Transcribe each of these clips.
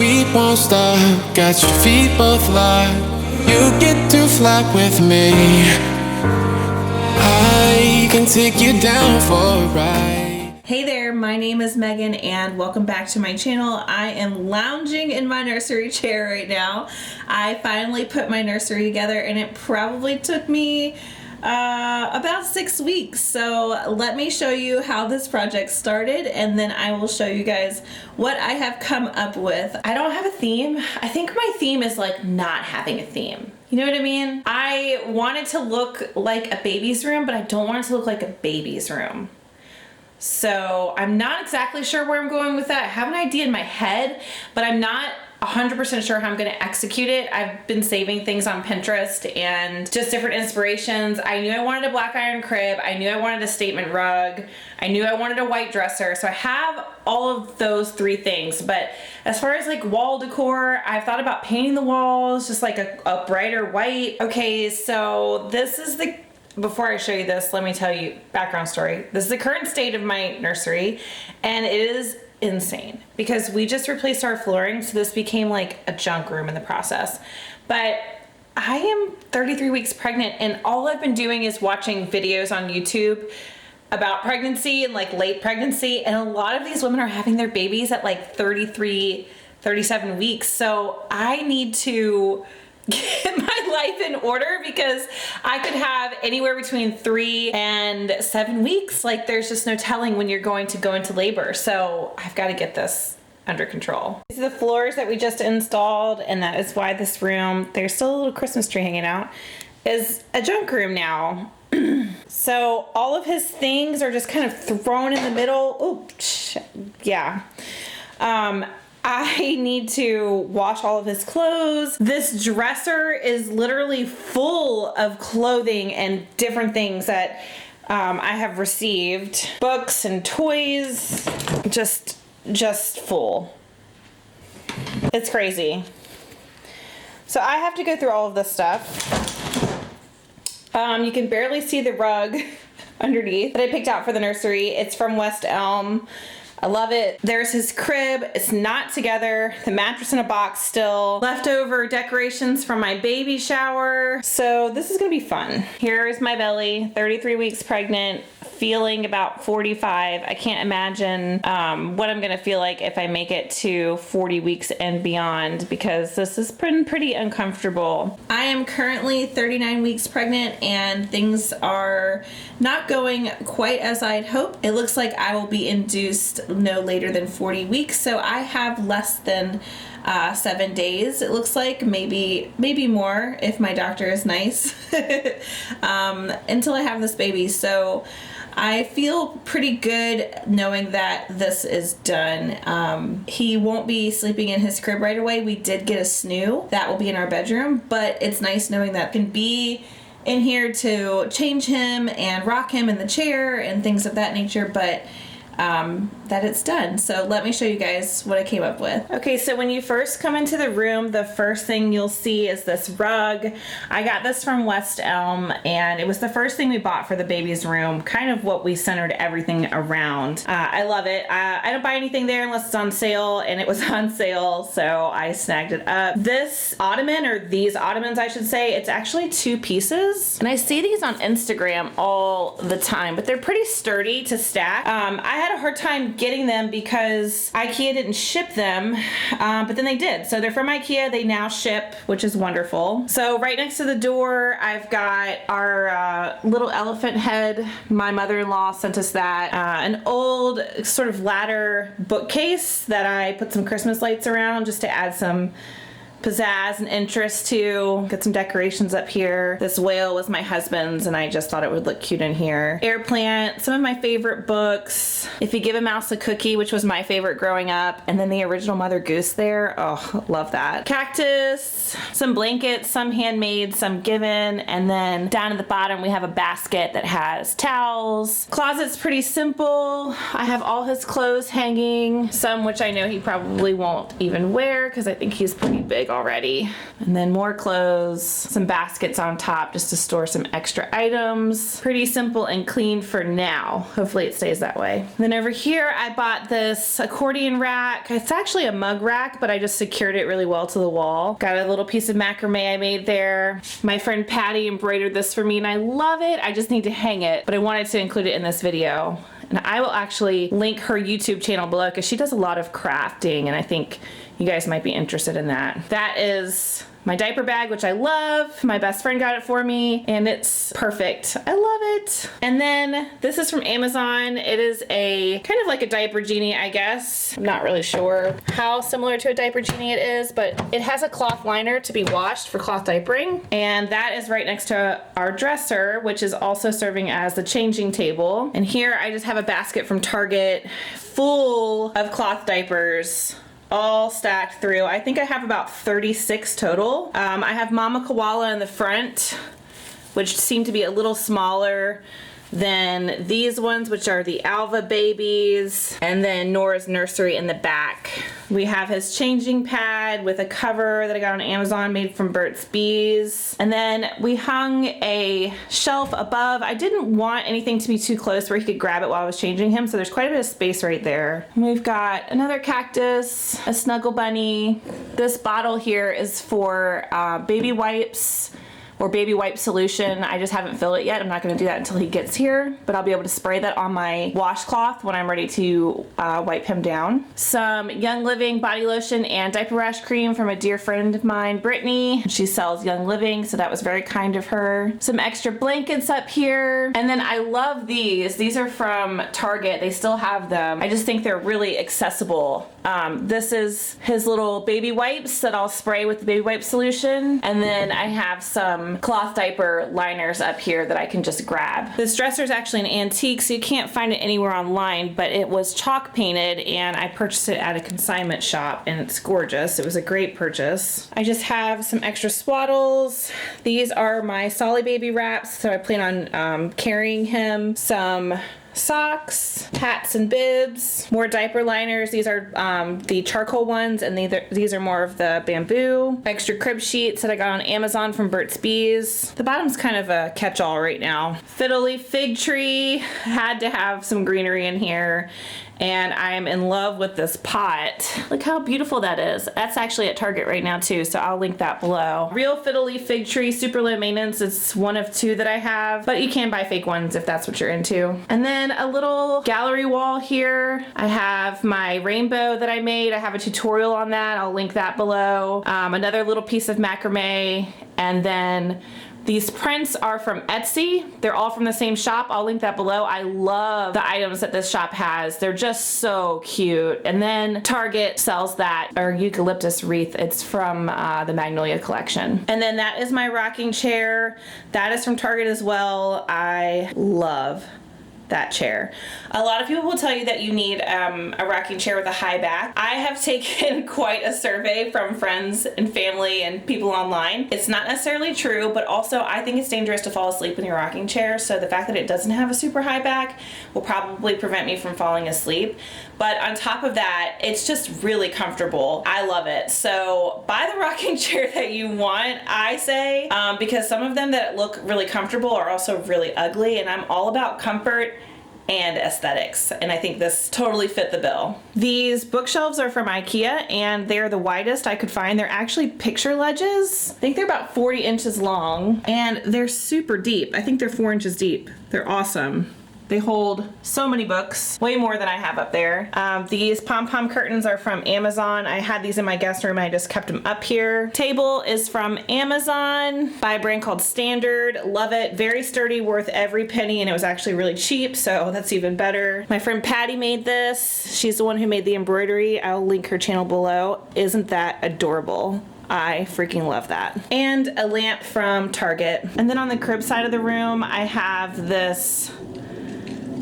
we won't stop. Got your feet both locked. You get to fly with me. I can take you down for a ride. Hey there, my name is Megan and welcome back to my channel. I am lounging in my nursery chair right now. I finally put my nursery together and it probably took me about 6 weeks. So let me show you how this project started and then I will show you guys what I have come up with. I don't have a theme. I think my theme is like not having a theme. You know what I mean? I want it to look like a baby's room, but I don't want it to look like a baby's room. So I'm not exactly sure where I'm going with that. I have an idea in my head, but I'm not 100% sure how I'm going to execute it. I've been saving things on Pinterest and just different inspirations. I knew I wanted a black iron crib. I knew I wanted a statement rug. I knew I wanted a white dresser. So I have all of those three things. But as far as like wall decor, I've thought about painting the walls just like a brighter white. Okay, so this is the... Before I show you this, let me tell you background story. This is the current state of my nursery and it is insane because we just replaced our flooring, so this became like a junk room in the process. But I am 33 weeks pregnant and all I've been doing is watching videos on YouTube about pregnancy and like late pregnancy, and a lot of these women are having their babies at like 33, 37 weeks. So I need to get my life in order because I could have anywhere between 3 and 7 weeks. Like there's just no telling when you're going to go into labor. So I've got to get this under control. These are the floors that we just installed, and that is why this room, there's still a little Christmas tree hanging out, is a junk room now. So all of his things are just kind of thrown in the middle. Oh, yeah. I need to wash all of his clothes. This dresser is literally full of clothing and different things that I have received. Books and toys, just full. It's crazy. So I have to go through all of this stuff. You can barely see the rug underneath that I picked out for the nursery. It's from West Elm. I love it. There's his crib. It's not together. The mattress in a box still. Leftover decorations from my baby shower. So this is gonna be fun. Here's my belly, 33 weeks pregnant, feeling about 45. I can't imagine what I'm gonna feel like if I make it to 40 weeks and beyond, because this has been pretty uncomfortable. I am currently 39 weeks pregnant and things are not going quite as I'd hoped. It looks like I will be induced no later than 40 weeks, so I have less than 7 days, it looks like, maybe more if my doctor is nice, until I have this baby. So I feel pretty good knowing that this is done. He won't be sleeping in his crib right away. We did get a snoo that will be in our bedroom, but it's nice knowing that I can be in here to change him and rock him in the chair and things of that nature, but that it's done. So let me show you guys what I came up with. Okay, so when you first come into the room, the first thing you'll see is this rug. I got this from West Elm and it was the first thing we bought for the baby's room, kind of what we centered everything around. I love it. I don't buy anything there unless it's on sale, and it was on sale, so I snagged it up. This ottoman, or these ottomans I should say, it's actually 2 pieces, and I see these on Instagram all the time, but they're pretty sturdy to stack. I had a hard time getting them because IKEA didn't ship them, but then they did. So they're from IKEA, they now ship, which is wonderful. So right next to the door, I've got our little elephant head. My mother-in-law sent us that. An old sort of ladder bookcase that I put some Christmas lights around just to add some pizzazz and interest to. Get some decorations up here. This whale was my husband's and I just thought it would look cute in here. Air plant, some of my favorite books. If You Give a Mouse a Cookie, which was my favorite growing up, and then the original Mother Goose there. Oh, love that. Cactus, some blankets, some handmade, some given, and then down at the bottom we have a basket that has towels. Closet's pretty simple. I have all his clothes hanging, some which I know he probably won't even wear because I think he's pretty big big already. And then more clothes, some baskets on top just to store some extra items. Pretty simple and clean for now. Hopefully it stays that way. Then over here, I bought this accordion rack. It's actually a mug rack, but I just secured it really well to the wall. Got a little piece of macrame I made there. My friend Patty embroidered this for me and I love it. I just need to hang it, but I wanted to include it in this video. And I will actually link her YouTube channel below because she does a lot of crafting and I think you guys might be interested in that. That is my diaper bag, which I love. My best friend got it for me and it's perfect. I love it. And then this is from Amazon. It is a kind of like a diaper genie, I guess. I'm not really sure how similar to a diaper genie it is, but it has a cloth liner to be washed for cloth diapering. And that is right next to our dresser, which is also serving as the changing table. And here I just have a basket from Target full of cloth diapers, all stacked through. I think I have about 36 total. I have Mama Koala in the front, which seem to be a little smaller than these ones, which are the Alva babies, and then Nora's Nursery in the back. We have his changing pad with a cover that I got on Amazon made from Burt's Bees. And then we hung a shelf above. I didn't want anything to be too close where he could grab it while I was changing him, so there's quite a bit of space right there. We've got another cactus, a snuggle bunny. This bottle here is for baby wipes or baby wipe solution. I just haven't filled it yet. I'm not gonna do that until he gets here, but I'll be able to spray that on my washcloth when I'm ready to wipe him down. Some Young Living body lotion and diaper rash cream from a dear friend of mine, Brittany. She sells Young Living, so that was very kind of her. Some extra blankets up here. And then I love these. These are from Target. They still have them. I just think they're really accessible. This is his little baby wipes that I'll spray with the baby wipe solution. And then I have some cloth diaper liners up here that I can just grab. This dresser is actually an antique, so you can't find it anywhere online, but it was chalk painted and I purchased it at a consignment shop and it's gorgeous. It was a great purchase. I just have some extra swaddles. These are my Solly baby wraps, so I plan on carrying him. Some socks, hats and bibs, more diaper liners. These are the charcoal ones, and these are more of the bamboo. Extra crib sheets that I got on Amazon from Burt's Bees. The bottom's kind of a catch-all right now. Fiddle leaf fig tree. Had to have some greenery in here. And I am in love with this pot. Look how beautiful that is. That's actually at Target right now too, so I'll link that below. Real fiddle leaf fig tree, super low maintenance. It's one of two that I have, but you can buy fake ones if that's what you're into. And then a little gallery wall here. I have my rainbow that I made. I have a tutorial on that. I'll link that below. Another little piece of macrame, and then these prints are from Etsy. They're all from the same shop. I'll link that below. I love the items that this shop has. They're just so cute. And then Target sells that, or eucalyptus wreath. It's from the Magnolia collection. And then that is my rocking chair. That is from Target as well. I love that chair. A lot of people will tell you that you need a rocking chair with a high back. I have taken quite a survey from friends and family and people online. It's not necessarily true, but also I think it's dangerous to fall asleep in your rocking chair, so the fact that it doesn't have a super high back will probably prevent me from falling asleep. But on top of that, it's just really comfortable. I love it. So buy the rocking chair that you want, I say, because some of them that look really comfortable are also really ugly, and I'm all about comfort and aesthetics, and I think this totally fit the bill. These bookshelves are from IKEA and they're the widest I could find. They're actually picture ledges. I think they're about 40 inches long and they're super deep. I think they're 4 inches deep. They're awesome. They hold so many books, way more than I have up there. These pom-pom curtains are from Amazon. I had these in my guest room. I just kept them up here. Table is from Amazon by a brand called Standard. Love it. Very sturdy, worth every penny, and it was actually really cheap, so that's even better. My friend Patty made this. She's the one who made the embroidery. I'll link her channel below. Isn't that adorable? I freaking love that. And a lamp from Target. And then on the crib side of the room, I have this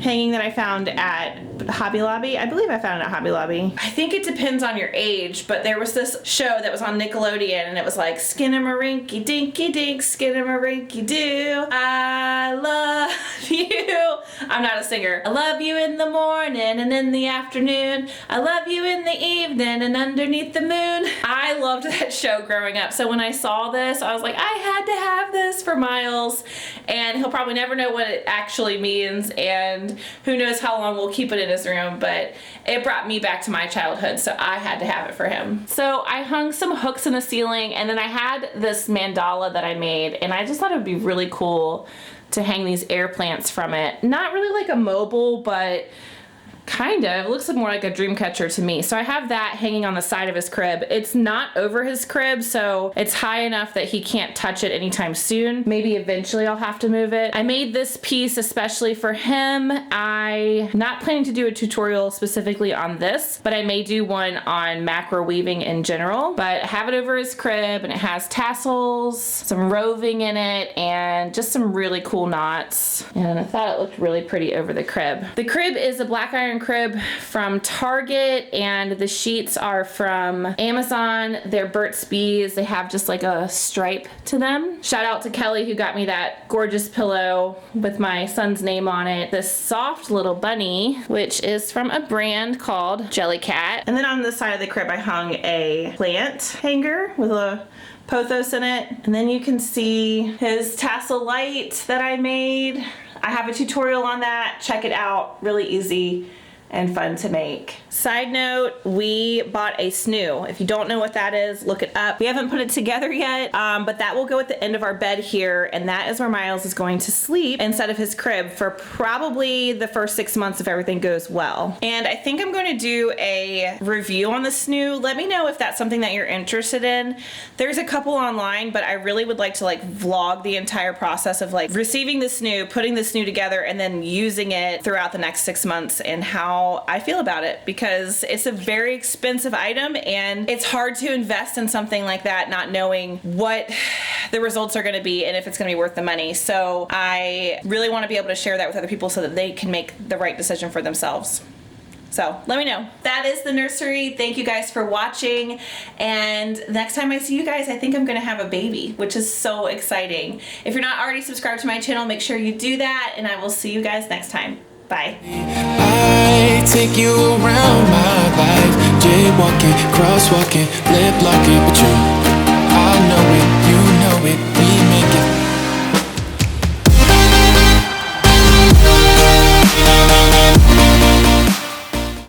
hanging that I found at at Hobby Lobby. I believe I found it at Hobby Lobby. I think it depends on your age, but there was this show that was on Nickelodeon, and it was like, Skinnamarink dinky dink, Skinnamarink doo, I love you. I'm not a singer. I love you in the morning and in the afternoon. I love you in the evening and underneath the moon. I loved that show growing up. So when I saw this, I was like, I had to have this for Miles, and he'll probably never know what it actually means, and who knows how long we'll keep it in his room, but it brought me back to my childhood, so I had to have it for him. So I hung some hooks in the ceiling, and then I had this mandala that I made, and I just thought it would be really cool to hang these air plants from it. Not really like a mobile, but kind of. It looks more like a dream catcher to me. So I have that hanging on the side of his crib. It's not over his crib, so it's high enough that he can't touch it anytime soon. Maybe eventually I'll have to move it. I made this piece especially for him. I'm not planning to do a tutorial specifically on this, but I may do one on macro weaving in general. But I have it over his crib, and it has tassels, some roving in it, and just some really cool knots. And I thought it looked really pretty over the crib. The crib is a black iron crib from Target, and the sheets are from Amazon. They're Burt's Bees. They have just like a stripe to them. Shout out to Kelly, who got me that gorgeous pillow with my son's name on it. This soft little bunny, which is from a brand called Jellycat. And then on the side of the crib, I hung a plant hanger with a pothos in it. And then you can see his tassel light that I made. I have a tutorial on that. Check it out. Really easy and fun to make. Side note, we bought a snoo. If you don't know what that is, look it up. We haven't put it together yet, but that will go at the end of our bed here, and that is where Miles is going to sleep instead of his crib for probably the first 6 months if everything goes well. And I think I'm going to do a review on the snoo. Let me know if that's something that you're interested in. There's a couple online, but I really would like to like vlog the entire process of like receiving the snoo, putting the snoo together, and then using it throughout the next 6 months, and how I feel about it, because it's a very expensive item, and it's hard to invest in something like that not knowing what the results are going to be and if it's going to be worth the money. So I really want to be able to share that with other people so that they can make the right decision for themselves. So let me know. That is the nursery. Thank you guys for watching. And next time I see you guys, I think I'm gonna have a baby, which is so exciting. If you're not already subscribed to my channel, make sure you do that, and I will see you guys next time. Bye. I take you around my life, jaywalking, crosswalking, lip locking, but you